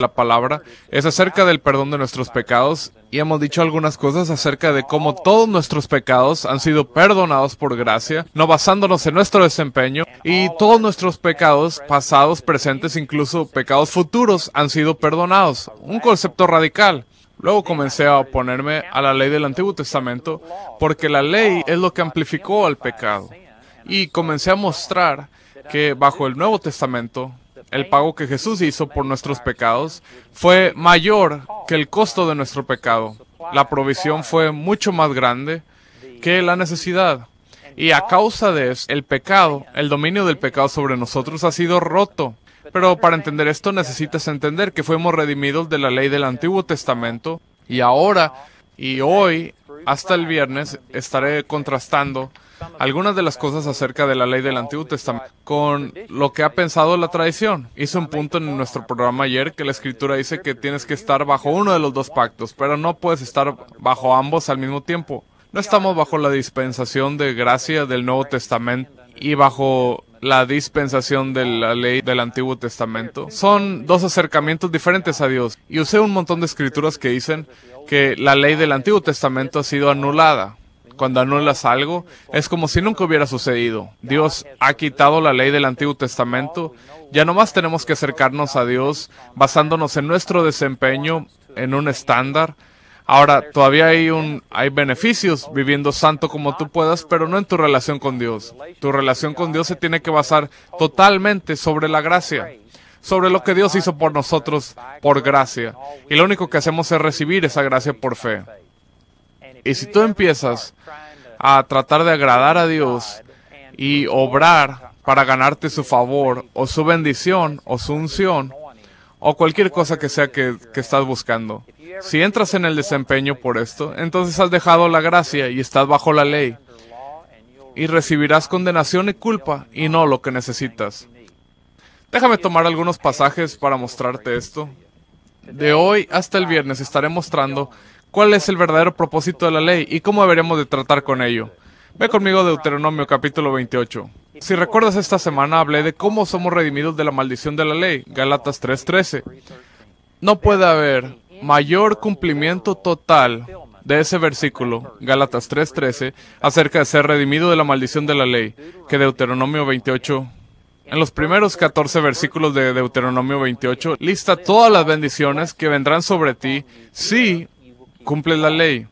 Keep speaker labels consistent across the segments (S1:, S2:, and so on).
S1: la palabra es acerca del perdón de nuestros pecados y hemos dicho algunas cosas acerca de cómo todos nuestros pecados han sido perdonados por gracia, no basándonos en nuestro desempeño, y todos nuestros pecados pasados, presentes, incluso pecados futuros han sido perdonados. Un concepto radical. Luego comencé a oponerme a la ley del Antiguo Testamento porque la ley es lo que amplificó al pecado. Y comencé a mostrar que bajo el Nuevo Testamento, el pago que Jesús hizo por nuestros pecados fue mayor que el costo de nuestro pecado. La provisión fue mucho más grande que la necesidad. Y a causa de eso, el pecado, el dominio del pecado sobre nosotros ha sido roto. Pero para entender esto necesitas entender que fuimos redimidos de la ley del Antiguo Testamento y ahora y hoy, hasta el viernes, estaré contrastando algunas de las cosas acerca de la ley del Antiguo Testamento con lo que ha pensado la tradición. Hice un punto en nuestro programa ayer que la Escritura dice que tienes que estar bajo uno de los dos pactos, pero no puedes estar bajo ambos al mismo tiempo. No estamos bajo la dispensación de gracia del Nuevo Testamento y bajo la dispensación de la ley del Antiguo Testamento. Son dos acercamientos diferentes a Dios. Y usé un montón de escrituras que dicen que la ley del Antiguo Testamento ha sido anulada. Cuando anulas algo, es como si nunca hubiera sucedido. Dios ha quitado la ley del Antiguo Testamento. Ya no más tenemos que acercarnos a Dios basándonos en nuestro desempeño, en un estándar. Ahora, todavía hay beneficios viviendo santo como tú puedas, pero no en tu relación con Dios. Tu relación con Dios se tiene que basar totalmente sobre la gracia, sobre lo que Dios hizo por nosotros por gracia. Y lo único que hacemos es recibir esa gracia por fe. Y si tú empiezas a tratar de agradar a Dios y obrar para ganarte su favor, o su bendición, o su unción, o cualquier cosa que sea que estás buscando, si entras en el desempeño por esto, entonces has dejado la gracia y estás bajo la ley. Y recibirás condenación y culpa, y no lo que necesitas. Déjame tomar algunos pasajes para mostrarte esto. De hoy hasta el viernes estaré mostrando cuál es el verdadero propósito de la ley y cómo deberíamos de tratar con ello. Ve conmigo a Deuteronomio capítulo 28. Si recuerdas, esta semana hablé de cómo somos redimidos de la maldición de la ley, Gálatas 3:13. No puede haber mayor cumplimiento total de ese versículo, Gálatas 3:13, acerca de ser redimido de la maldición de la ley, que Deuteronomio 28. En los primeros 14 versículos de Deuteronomio 28, lista todas las bendiciones que vendrán sobre ti si cumples la ley.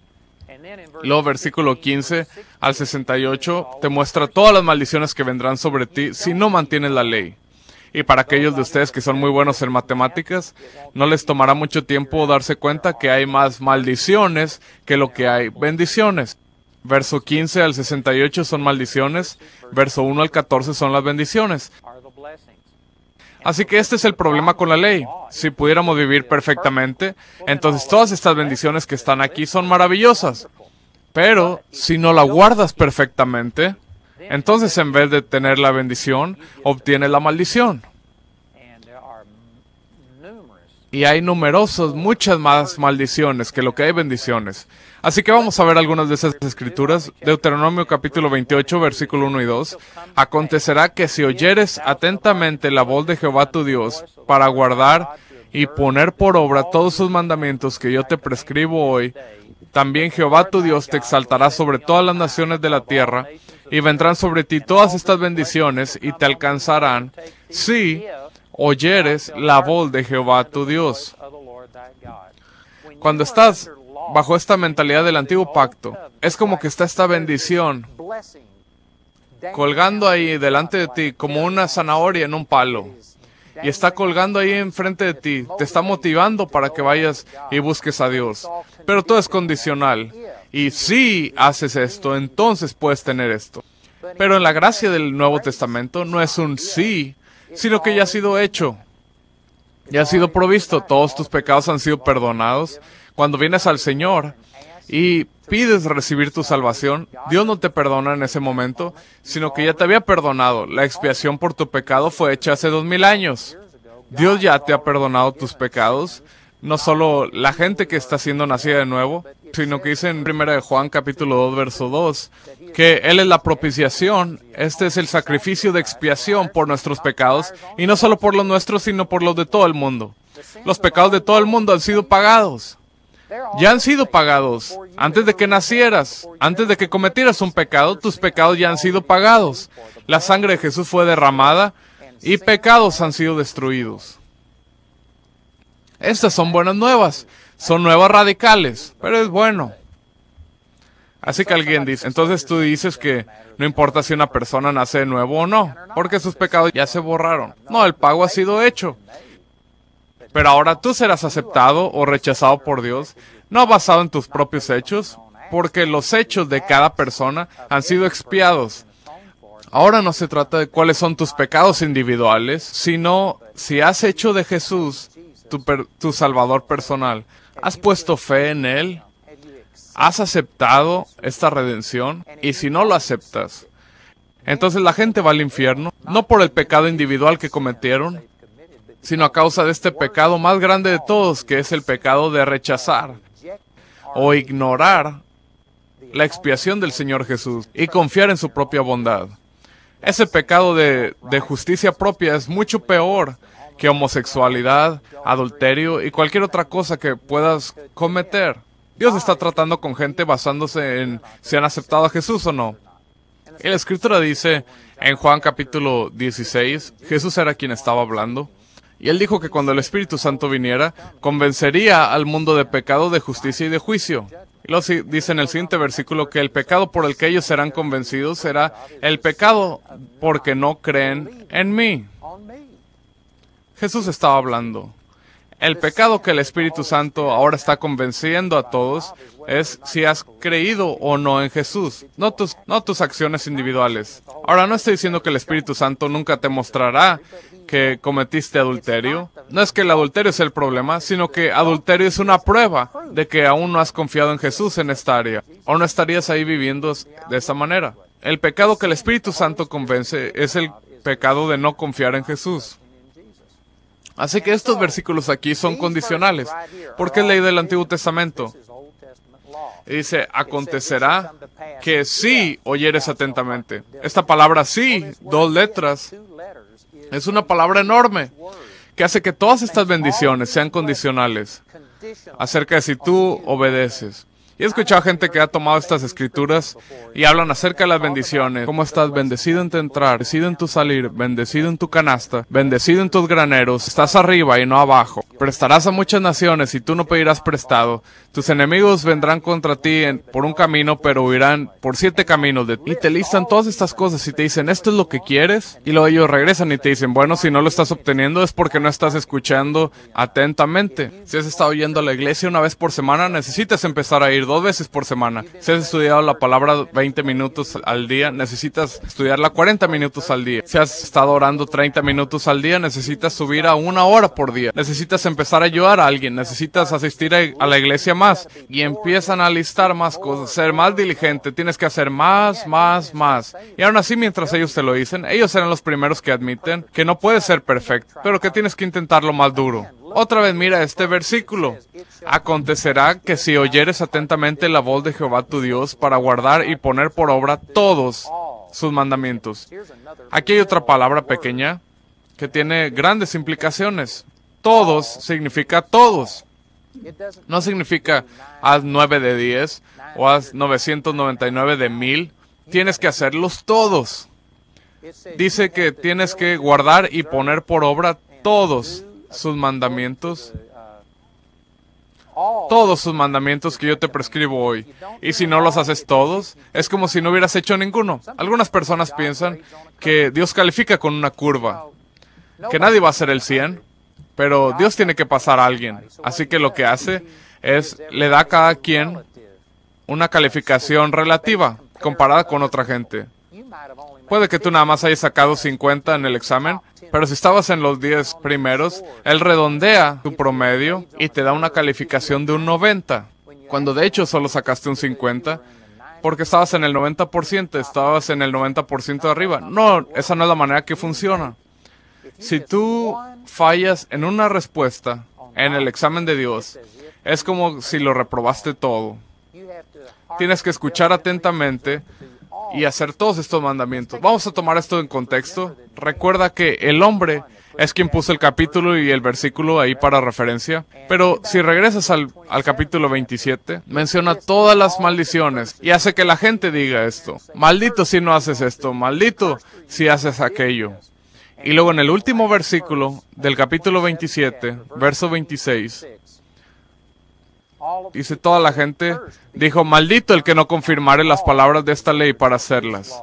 S1: Luego, versículo 15 al 68, te muestra todas las maldiciones que vendrán sobre ti si no mantienes la ley. Y para aquellos de ustedes que son muy buenos en matemáticas, no les tomará mucho tiempo darse cuenta que hay más maldiciones que lo que hay bendiciones. Verso 15 al 68 son maldiciones, verso 1 al 14 son las bendiciones. Así que este es el problema con la ley. Si pudiéramos vivir perfectamente, entonces todas estas bendiciones que están aquí son maravillosas. Pero si no la guardas perfectamente, entonces en vez de tener la bendición, obtienes la maldición. Y hay muchas más maldiciones que lo que hay bendiciones. Así que vamos a ver algunas de esas escrituras. Deuteronomio capítulo 28, versículo 1 y 2. Acontecerá que si oyeres atentamente la voz de Jehová tu Dios, para guardar y poner por obra todos sus mandamientos que yo te prescribo hoy, también Jehová tu Dios te exaltará sobre todas las naciones de la tierra, y vendrán sobre ti todas estas bendiciones, y te alcanzarán, si oyeres la voz de Jehová tu Dios. Cuando estás bajo esta mentalidad del antiguo pacto, es como que está esta bendición colgando ahí delante de ti como una zanahoria en un palo. Y está colgando ahí enfrente de ti, te está motivando para que vayas y busques a Dios. Pero todo es condicional. Y si haces esto, entonces puedes tener esto. Pero en la gracia del Nuevo Testamento no es un sí, sino que ya ha sido hecho. Ya ha sido provisto. Todos tus pecados han sido perdonados. Cuando vienes al Señor y pides recibir tu salvación, Dios no te perdona en ese momento, sino que ya te había perdonado. La expiación por tu pecado fue hecha hace 2000 años. Dios ya te ha perdonado tus pecados. No solo la gente que está siendo nacida de nuevo, sino que dice en 1 Juan capítulo 2, verso 2, que Él es la propiciación. Este es el sacrificio de expiación por nuestros pecados, y no solo por los nuestros, sino por los de todo el mundo. Los pecados de todo el mundo han sido pagados. Ya han sido pagados. Antes de que nacieras, antes de que cometieras un pecado, tus pecados ya han sido pagados. La sangre de Jesús fue derramada y pecados han sido destruidos. Estas son buenas nuevas. Son nuevas radicales, pero es bueno. Así que alguien dice, entonces tú dices que no importa si una persona nace de nuevo o no, porque sus pecados ya se borraron. No, el pago ha sido hecho. Pero ahora tú serás aceptado o rechazado por Dios, no basado en tus propios hechos, porque los hechos de cada persona han sido expiados. Ahora no se trata de cuáles son tus pecados individuales, sino si has hecho de Jesús tu Salvador personal. ¿Has puesto fe en Él? ¿Has aceptado esta redención? Y si no lo aceptas, entonces la gente va al infierno, no por el pecado individual que cometieron, sino a causa de este pecado más grande de todos, que es el pecado de rechazar o ignorar la expiación del Señor Jesús y confiar en su propia bondad. Ese pecado de justicia propia es mucho peor que homosexualidad, adulterio y cualquier otra cosa que puedas cometer. Dios está tratando con gente basándose en si han aceptado a Jesús o no. Y la Escritura dice en Juan capítulo 16, Jesús era quien estaba hablando. Y Él dijo que cuando el Espíritu Santo viniera, convencería al mundo de pecado, de justicia y de juicio. Y luego dice en el siguiente versículo que el pecado por el que ellos serán convencidos será el pecado porque no creen en mí. Jesús estaba hablando. El pecado que el Espíritu Santo ahora está convenciendo a todos es si has creído o no en Jesús, no tus acciones individuales. Ahora, no estoy diciendo que el Espíritu Santo nunca te mostrará que cometiste adulterio. No es que el adulterio sea el problema, sino que adulterio es una prueba de que aún no has confiado en Jesús en esta área, o no estarías ahí viviendo de esa manera. El pecado que el Espíritu Santo convence es el pecado de no confiar en Jesús. Así que estos versículos aquí son condicionales, porque es ley del Antiguo Testamento. Y dice, acontecerá que sí oyeres atentamente. Esta palabra sí, 2 letras, es una palabra enorme, que hace que todas estas bendiciones sean condicionales, acerca de si tú obedeces. Y he escuchado gente que ha tomado estas escrituras y hablan acerca de las bendiciones. ¿Cómo estás? Bendecido en tu entrar, bendecido en tu salir, bendecido en tu canasta, bendecido en tus graneros. Estás arriba y no abajo. Prestarás a muchas naciones y tú no pedirás prestado. Tus enemigos vendrán contra ti por un camino, pero huirán por 7 caminos de ti. Y te listan todas estas cosas y te dicen, ¿esto es lo que quieres? Y luego ellos regresan y te dicen, bueno, si no lo estás obteniendo es porque no estás escuchando atentamente. Si has estado yendo a la iglesia una vez por semana, necesitas empezar a ir 2 veces por semana. Si has estudiado la palabra 20 minutos al día, necesitas estudiarla 40 minutos al día. Si has estado orando 30 minutos al día, necesitas subir a 1 hora por día. Necesitas empezar a ayudar a alguien. Necesitas asistir a la iglesia más. Y empiezan a listar más cosas. Ser más diligente. Tienes que hacer más. Y aún así, mientras ellos te lo dicen, ellos serán los primeros que admiten que no puedes ser perfecto, pero que tienes que intentarlo más duro. Otra vez mira este versículo. Acontecerá que si oyeres atentamente la voz de Jehová tu Dios para guardar y poner por obra todos sus mandamientos. Aquí hay otra palabra pequeña que tiene grandes implicaciones. Todos significa todos. No significa haz 9 de 10 o haz 999 de 1000. Tienes que hacerlos todos. Dice que tienes que guardar y poner por obra todos sus mandamientos, todos sus mandamientos que yo te prescribo hoy. Y si no los haces todos, es como si no hubieras hecho ninguno. Algunas personas piensan que Dios califica con una curva, que nadie va a ser el 100, pero Dios tiene que pasar a alguien. Así que lo que hace es, le da a cada quien una calificación relativa, comparada con otra gente. Puede que tú nada más hayas sacado 50 en el examen, pero si estabas en los 10 primeros, Él redondea tu promedio y te da una calificación de un 90, cuando de hecho solo sacaste un 50, porque estabas en el 90%, estabas en el 90% de arriba. No, esa no es la manera que funciona. Si tú fallas en una respuesta en el examen de Dios, es como si lo reprobaste todo. Tienes que escuchar atentamente y hacer todos estos mandamientos. Vamos a tomar esto en contexto. Recuerda que el hombre es quien puso el capítulo y el versículo ahí para referencia. Pero si regresas al capítulo 27, menciona todas las maldiciones y hace que la gente diga esto. Maldito si no haces esto, maldito si haces aquello. Y luego en el último versículo del capítulo 27, verso 26, dice toda la gente, dijo, maldito el que no confirmare las palabras de esta ley para hacerlas.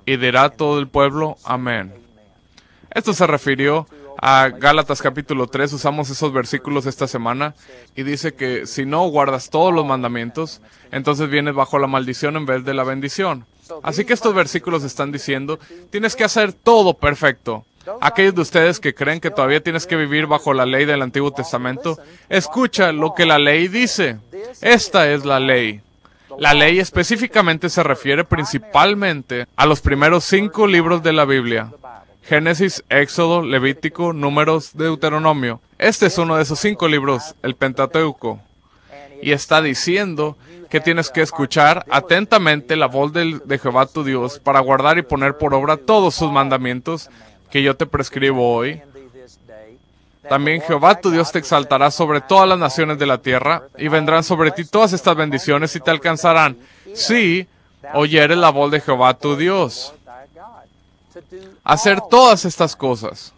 S1: Y dirá todo el pueblo, amén. Esto se refirió a Gálatas capítulo 3, usamos esos versículos esta semana, y dice que si no guardas todos los mandamientos, entonces vienes bajo la maldición en vez de la bendición. Así que estos versículos están diciendo, tienes que hacer todo perfecto. Aquellos de ustedes que creen que todavía tienes que vivir bajo la ley del Antiguo Testamento, escucha lo que la ley dice. Esta es la ley. La ley específicamente se refiere principalmente a los primeros 5 libros de la Biblia. Génesis, Éxodo, Levítico, Números, Deuteronomio. Este es uno de esos 5 libros, el Pentateuco. Y está diciendo que tienes que escuchar atentamente la voz de Jehová tu Dios para guardar y poner por obra todos sus mandamientos que yo te prescribo hoy. También Jehová tu Dios te exaltará sobre todas las naciones de la tierra, y vendrán sobre ti todas estas bendiciones y te alcanzarán, si oyeres la voz de Jehová tu Dios. Hacer todas estas cosas.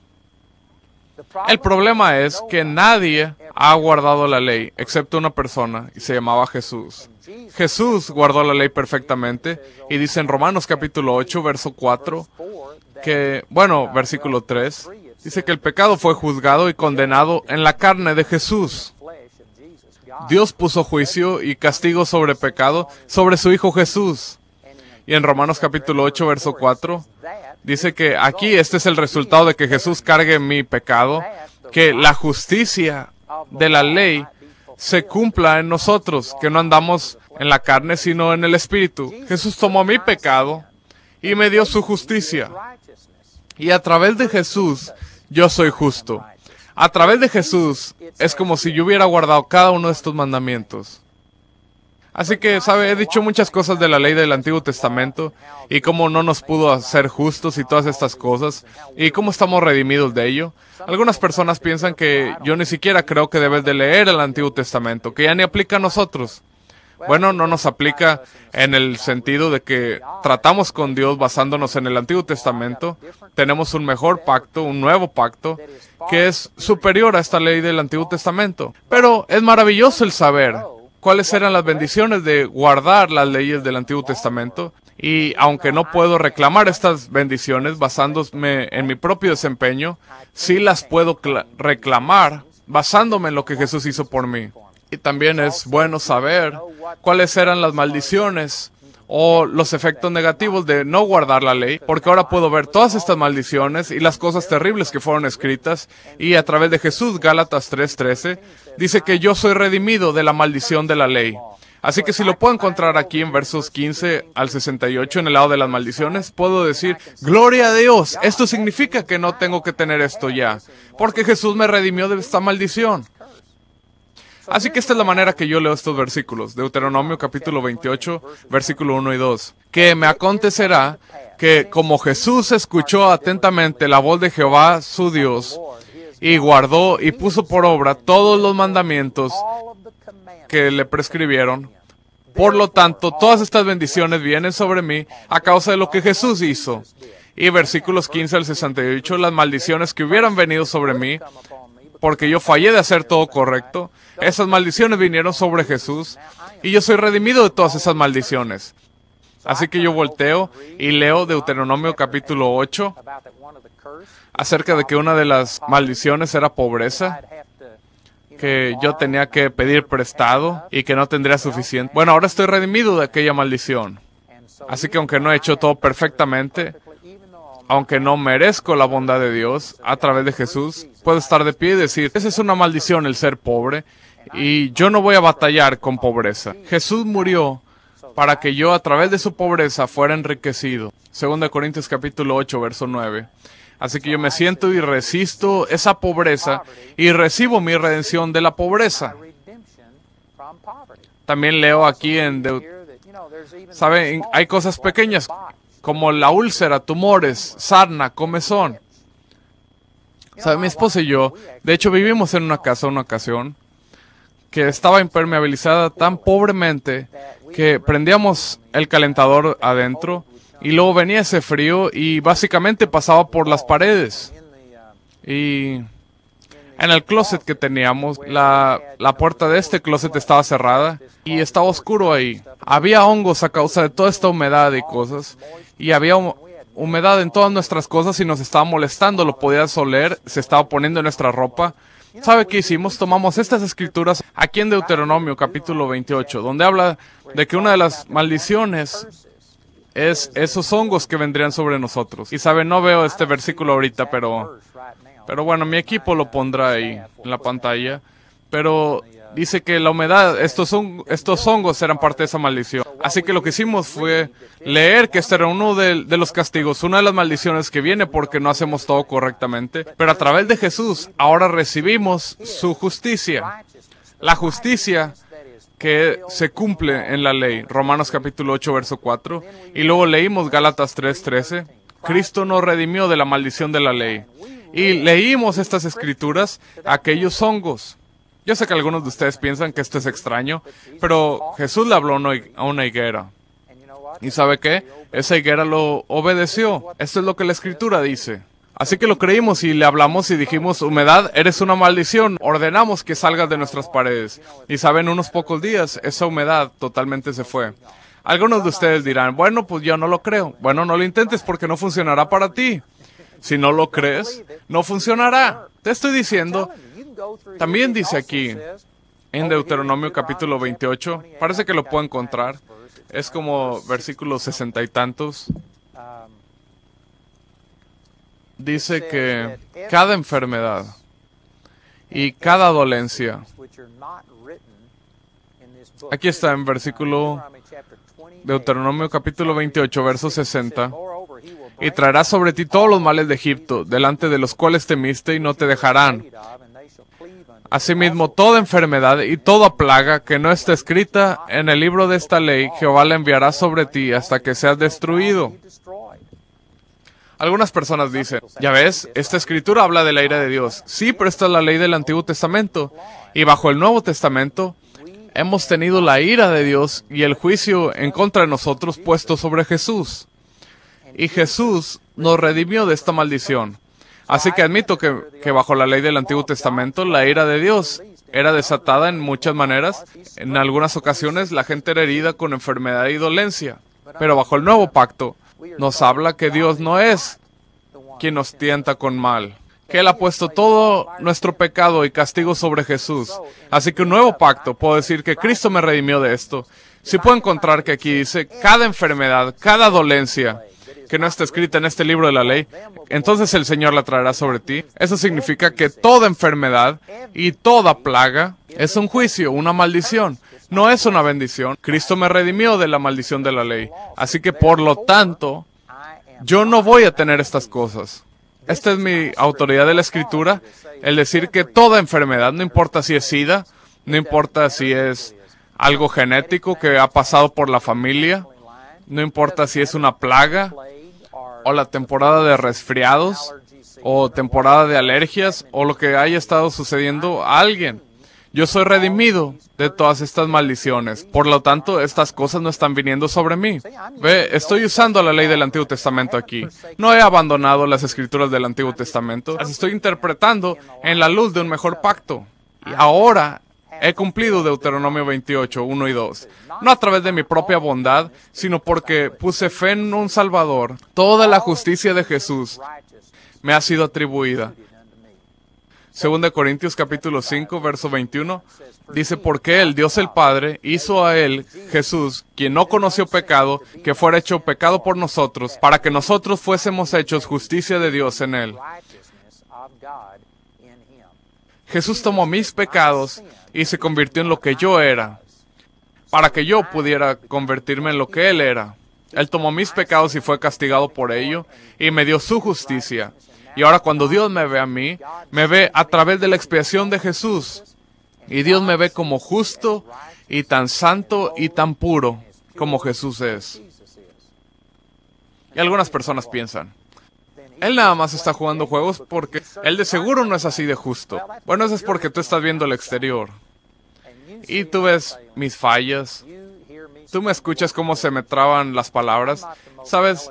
S1: El problema es que nadie ha guardado la ley, excepto una persona, y se llamaba Jesús. Jesús guardó la ley perfectamente, y dice en Romanos capítulo 8, verso 4, versículo 3, dice que el pecado fue juzgado y condenado en la carne de Jesús. Dios puso juicio y castigo sobre pecado sobre su Hijo Jesús. Y en Romanos capítulo 8, verso 4, dice que aquí este es el resultado de que Jesús cargue mi pecado, que la justicia de la ley se cumpla en nosotros, que no andamos en la carne, sino en el Espíritu. Jesús tomó mi pecado y me dio su justicia. Y a través de Jesús, yo soy justo. A través de Jesús, es como si yo hubiera guardado cada uno de estos mandamientos. Así que, ¿sabe? He dicho muchas cosas de la ley del Antiguo Testamento, y cómo no nos pudo hacer justos y todas estas cosas, y cómo estamos redimidos de ello. Algunas personas piensan que yo ni siquiera creo que debes de leer el Antiguo Testamento, que ya ni aplica a nosotros. Bueno, no nos aplica en el sentido de que tratamos con Dios basándonos en el Antiguo Testamento. Tenemos un mejor pacto, un nuevo pacto, que es superior a esta ley del Antiguo Testamento. Pero es maravilloso el saber cuáles eran las bendiciones de guardar las leyes del Antiguo Testamento. Y aunque no puedo reclamar estas bendiciones basándome en mi propio desempeño, sí las puedo reclamar basándome en lo que Jesús hizo por mí. Y también es bueno saber cuáles eran las maldiciones o los efectos negativos de no guardar la ley, porque ahora puedo ver todas estas maldiciones y las cosas terribles que fueron escritas, y a través de Jesús, Gálatas 3:13, dice que yo soy redimido de la maldición de la ley. Así que si lo puedo encontrar aquí en versos 15 al 68 en el lado de las maldiciones, puedo decir, gloria a Dios, esto significa que no tengo que tener esto ya, porque Jesús me redimió de esta maldición. Así que esta es la manera que yo leo estos versículos. Deuteronomio capítulo 28, versículo 1 y 2. Que me acontecerá que como Jesús escuchó atentamente la voz de Jehová su Dios, y guardó y puso por obra todos los mandamientos que le prescribieron, por lo tanto, todas estas bendiciones vienen sobre mí a causa de lo que Jesús hizo. Y versículos 15 al 68, las maldiciones que hubieran venido sobre mí, porque yo fallé de hacer todo correcto, esas maldiciones vinieron sobre Jesús, y yo soy redimido de todas esas maldiciones. Así que yo volteo y leo Deuteronomio capítulo 8, acerca de que una de las maldiciones era pobreza, que yo tenía que pedir prestado y que no tendría suficiente. Bueno, ahora estoy redimido de aquella maldición. Así que aunque no he hecho todo perfectamente, aunque no merezco la bondad de Dios, a través de Jesús, puedo estar de pie y decir, esa es una maldición el ser pobre, y yo no voy a batallar con pobreza. Jesús murió para que yo a través de su pobreza fuera enriquecido. 2 Corintios capítulo 8, verso 9. Así que yo me siento y resisto esa pobreza y recibo mi redención de la pobreza. También leo aquí ¿saben? Hay cosas pequeñas como la úlcera, tumores, sarna, comezón. ¿Sabe? Mi esposa y yo, de hecho, vivimos en una casa una ocasión que estaba impermeabilizada tan pobremente que prendíamos el calentador adentro y luego venía ese frío y básicamente pasaba por las paredes. Y en el closet que teníamos, la puerta de este closet estaba cerrada y estaba oscuro ahí. Había hongos a causa de toda esta humedad y cosas. Y había humedad en todas nuestras cosas y nos estaba molestando. Lo podías oler, se estaba poniendo en nuestra ropa. ¿Sabe qué hicimos? Tomamos estas escrituras aquí en Deuteronomio capítulo 28, donde habla de que una de las maldiciones es esos hongos que vendrían sobre nosotros. Y sabe, no veo este versículo ahorita, pero bueno, mi equipo lo pondrá ahí en la pantalla. Pero dice que la humedad, estos hongos eran parte de esa maldición. Así que lo que hicimos fue leer que este era uno de los castigos, una de las maldiciones que viene porque no hacemos todo correctamente. Pero a través de Jesús ahora recibimos su justicia. La justicia que se cumple en la ley. Romanos capítulo 8, verso 4. Y luego leímos Gálatas 3:13. Cristo nos redimió de la maldición de la ley. Y leímos estas escrituras, aquellos hongos. Yo sé que algunos de ustedes piensan que esto es extraño, pero Jesús le habló a una higuera. ¿Y sabe qué? Esa higuera lo obedeció. Esto es lo que la escritura dice. Así que lo creímos y le hablamos y dijimos, humedad, eres una maldición. Ordenamos que salgas de nuestras paredes. Y saben, unos pocos días, esa humedad totalmente se fue. Algunos de ustedes dirán, bueno, pues yo no lo creo. Bueno, no lo intentes porque no funcionará para ti. Si no lo crees, no funcionará. Te estoy diciendo, también dice aquí, en Deuteronomio capítulo 28, parece que lo puedo encontrar, es como versículos 60 y tantos, dice que cada enfermedad y cada dolencia, aquí está en versículo Deuteronomio capítulo 28, verso 60, y traerás sobre ti todos los males de Egipto, delante de los cuales temiste y no te dejarán. Asimismo, toda enfermedad y toda plaga que no esté escrita en el libro de esta ley, Jehová la enviará sobre ti hasta que seas destruido. Algunas personas dicen, ya ves, esta escritura habla de la ira de Dios. Sí, pero esta es la ley del Antiguo Testamento. Y bajo el Nuevo Testamento, hemos tenido la ira de Dios y el juicio en contra de nosotros puesto sobre Jesús. Y Jesús nos redimió de esta maldición. Así que admito que bajo la ley del Antiguo Testamento, la ira de Dios era desatada en muchas maneras. En algunas ocasiones la gente era herida con enfermedad y dolencia. Pero bajo el nuevo pacto, nos habla que Dios no es quien nos tienta con mal. Que Él ha puesto todo nuestro pecado y castigo sobre Jesús. Así que un nuevo pacto, puedo decir que Cristo me redimió de esto. Si puedo encontrar que aquí dice, cada enfermedad, cada dolencia, que no está escrita en este libro de la ley, entonces el Señor la traerá sobre ti. Eso significa que toda enfermedad y toda plaga es un juicio, una maldición. No es una bendición. Cristo me redimió de la maldición de la ley. Así que por lo tanto, yo no voy a tener estas cosas. Esta es mi autoridad de la Escritura, el decir que toda enfermedad, no importa si es SIDA, no importa si es algo genético que ha pasado por la familia, no importa si es una plaga, o la temporada de resfriados, o temporada de alergias, o lo que haya estado sucediendo a alguien. Yo soy redimido de todas estas maldiciones. Por lo tanto, estas cosas no están viniendo sobre mí. Ve, estoy usando la ley del Antiguo Testamento aquí. No he abandonado las escrituras del Antiguo Testamento. Las estoy interpretando en la luz de un mejor pacto. Y ahora he cumplido Deuteronomio 28, 1 y 2. No a través de mi propia bondad, sino porque puse fe en un Salvador. Toda la justicia de Jesús me ha sido atribuida. 2 Corintios capítulo 5, verso 21, dice, porque Él, Dios el Padre, hizo a Él, Jesús, quien no conoció pecado, que fuera hecho pecado por nosotros, para que nosotros fuésemos hechos justicia de Dios en Él. Jesús tomó mis pecados y se convirtió en lo que yo era, para que yo pudiera convertirme en lo que Él era. Él tomó mis pecados y fue castigado por ello, y me dio su justicia. Y ahora cuando Dios me ve a mí, me ve a través de la expiación de Jesús. Y Dios me ve como justo y tan santo y tan puro como Jesús es. Y algunas personas piensan, Él nada más está jugando juegos porque él de seguro no es así de justo. Bueno, eso es porque tú estás viendo el exterior. Y tú ves mis fallas. Tú me escuchas cómo se me traban las palabras. ¿Sabes?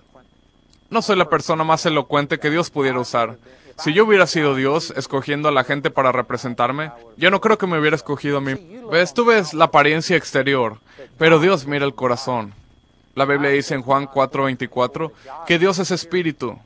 S1: No soy la persona más elocuente que Dios pudiera usar. Si yo hubiera sido Dios, escogiendo a la gente para representarme, yo no creo que me hubiera escogido a mí. ¿Ves? Tú ves la apariencia exterior, pero Dios mira el corazón. La Biblia dice en Juan 4:24 que Dios es espíritu,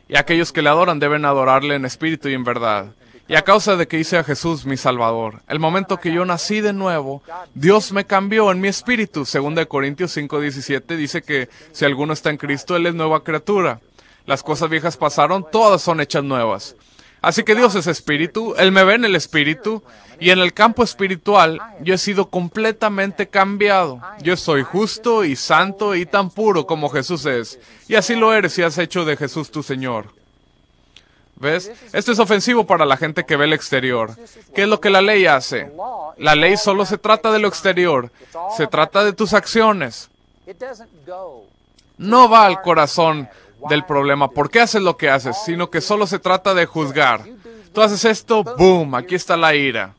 S1: y aquellos que le adoran deben adorarle en espíritu y en verdad. Y a causa de que hice a Jesús mi Salvador, el momento que yo nací de nuevo, Dios me cambió en mi espíritu. 2 Corintios 5:17 dice que si alguno está en Cristo, Él es nueva criatura. Las cosas viejas pasaron, todas son hechas nuevas. Así que Dios es espíritu, Él me ve en el espíritu, y en el campo espiritual yo he sido completamente cambiado. Yo soy justo y santo y tan puro como Jesús es. Y así lo eres si has hecho de Jesús tu Señor. ¿Ves? Esto es ofensivo para la gente que ve el exterior. ¿Qué es lo que la ley hace? La ley solo se trata de lo exterior. Se trata de tus acciones. No va al corazón del problema. ¿Por qué haces lo que haces? Sino que solo se trata de juzgar. Tú haces esto, ¡boom! Aquí está la ira.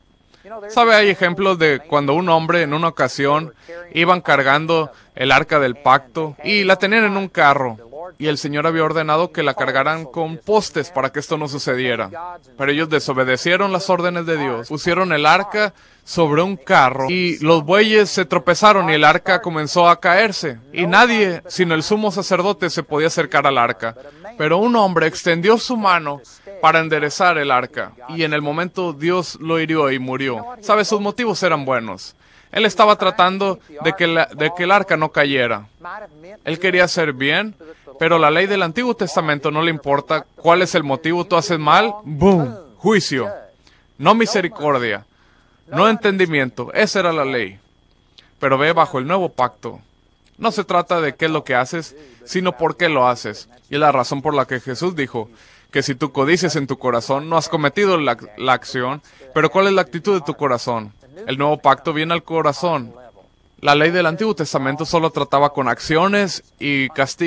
S1: ¿Sabe? Hay ejemplos de cuando un hombre en una ocasión iban cargando el arca del pacto y la tenían en un carro. Y el Señor había ordenado que la cargaran con postes para que esto no sucediera. Pero ellos desobedecieron las órdenes de Dios. Pusieron el arca sobre un carro y los bueyes se tropezaron y el arca comenzó a caerse. Y nadie, sino el sumo sacerdote, se podía acercar al arca. Pero un hombre extendió su mano para enderezar el arca. Y en el momento Dios lo hirió y murió. ¿Sabe? Sus motivos eran buenos. Él estaba tratando de que el arca no cayera. Él quería hacer bien, pero la ley del Antiguo Testamento no le importa cuál es el motivo. Tú haces mal, ¡boom! Juicio. No misericordia. No entendimiento. Esa era la ley. Pero ve, bajo el nuevo pacto, no se trata de qué es lo que haces, sino por qué lo haces. Y es la razón por la que Jesús dijo que si tú codicias en tu corazón, no has cometido la acción, pero ¿cuál es la actitud de tu corazón? El nuevo pacto viene al corazón. La ley del Antiguo Testamento solo trataba con acciones y castigos.